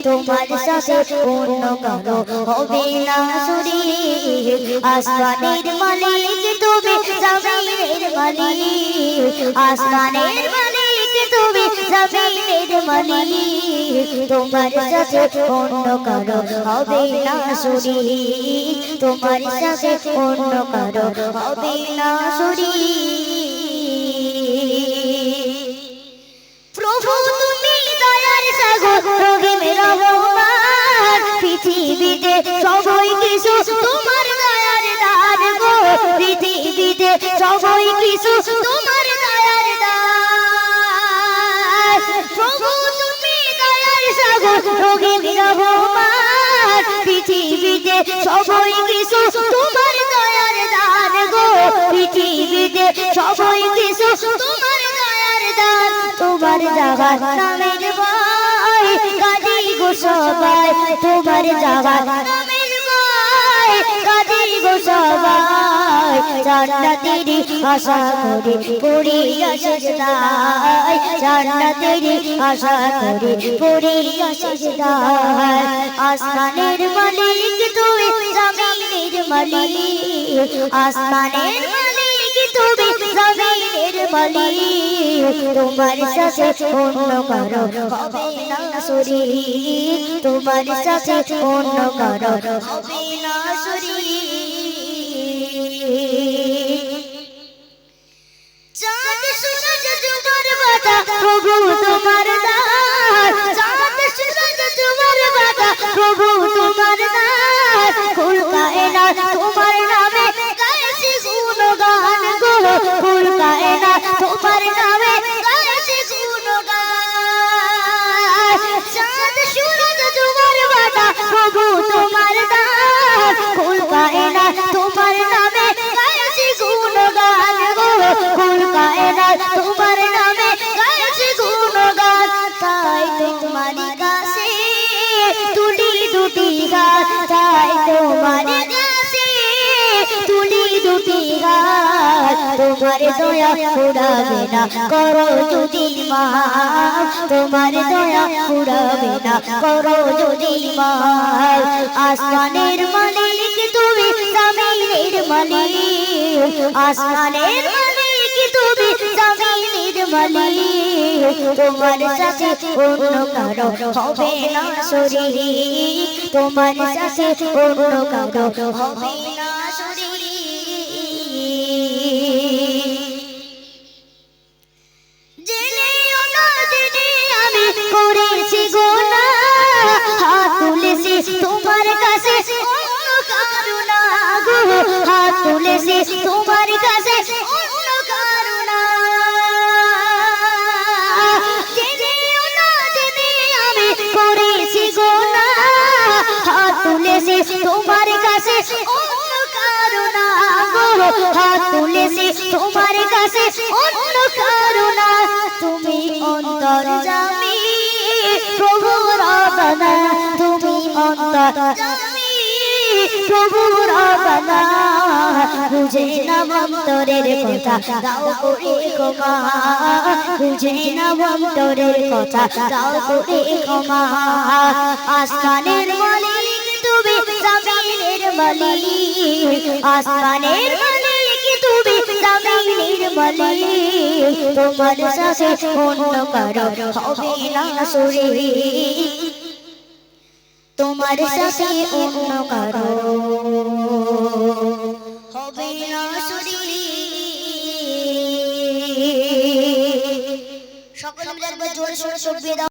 তোমার সাথে অন্য কারো হবে না শরীক। আসমানের মালিক তুমি, জমিনের মালিক। আসমানের মালিক তুমি, জমিনের মালিক। তোমার সাথে অন্য কারো হবে না শরীক। তোমার সাথে অন্য কারো হবে না শরীক। প্রভু তুমি দয়ার সাগর, রহিম রহমান। পৃথিবীতে সবাই কিছু তোমার দয়ার দান গো। পৃথিবীতে সবাই কিছু তোমার দয়ার দান। প্রভু তুমি দয়ার সাগর, রহিম রহমান। পৃথিবীতে সবাই কিছু তোমার দয়ার দান গো। পৃথিবীতে সবাই কিছু তোমার দয়ার দান। তোমার জাগার নামের ভয় কাঁদি গো সবাই। তোমার জাগার নামের ভয় কাঁদি গো সবাই। জান্নাতেরই আশা করে পড়িয়া সিজদায়। জান্নাতেরই আশা করে পড়িয়া সিজদায়। আসমানের মালিক তুমি, জমিনের মালিক। আসমানের মালিক তুমি, জমিনের মালিক। তোমার সাথে অন্য কারো হবে না শরীক। তোমার সাথে অন্য কারো হবে না শরীক। চাঁদ সূরজ তোমার বাধা, প্রভু তোমার দান। চাঁদ সূরজ তোমার বাধা, প্রভু তোমার দান। কুল কায়নাত তোমার নামে গাইছে গুণগান গো। কুল কায়নাত তোমার নামে গাইছে গুণগান। চাঁদ সূরজ তোমার বাধা, প্রভু তোমার দান। কুল কায়নাত তোমার নামে গাইছে গুণগান গো। কুল কায়নাত তোমার নামে গাইছে গুণগান। তাই তোমার কাছে তুলি দুটি গান। তাই তোমার কাছে তুলি দুটি গান। তোমার দয়া ফুরাবে না করো যদি মাফ। তোমার দয়া ফুরাবে না করো যদি মাফ। আসমানের মালিক তুমি, জমিনের মালিক। আসমানের মালিক তুমি, জমিনের মালিক। তোমার সাথে অন্য কারো হবে না শরীক। তোমার সাথে অন্য কারো হবে না শরীক। জেনেও না জেনে আমি করেছি গুনাহ। হাত তুলেছি তোমার কাছে অন্য কারো না গো। হাত তুলেছি তোমার কাছে অন্য কারো না। জেনেও না জেনে আমি করেছি গুনাহ। হাত তুলেছি তোমার কাছে অন্য কারো না গো। হাত তুলেছি তোমার কাছে অন্য কারো না। তুমি অন্তর্যামী প্রভু রব্বানা। তুমি অন্তর্যামী প্রভু রব্বানা। বুঝে না অন্তরের কথা দাও করে ক্ষমা। বুঝে না অন্তরের কথা দাও করে ক্ষমা। আসমানের মালিক তুমি, জমিনের মালিক। আসমানের মালিক তুমি, জমিনের মালিক। তোমার সাথে অন্য কারো হবে না শরীক। তোমার সাথে অন্য কারো হবে না শরীক। সকলে মিলে একবার জোরে সোরে তাকবীর দাও।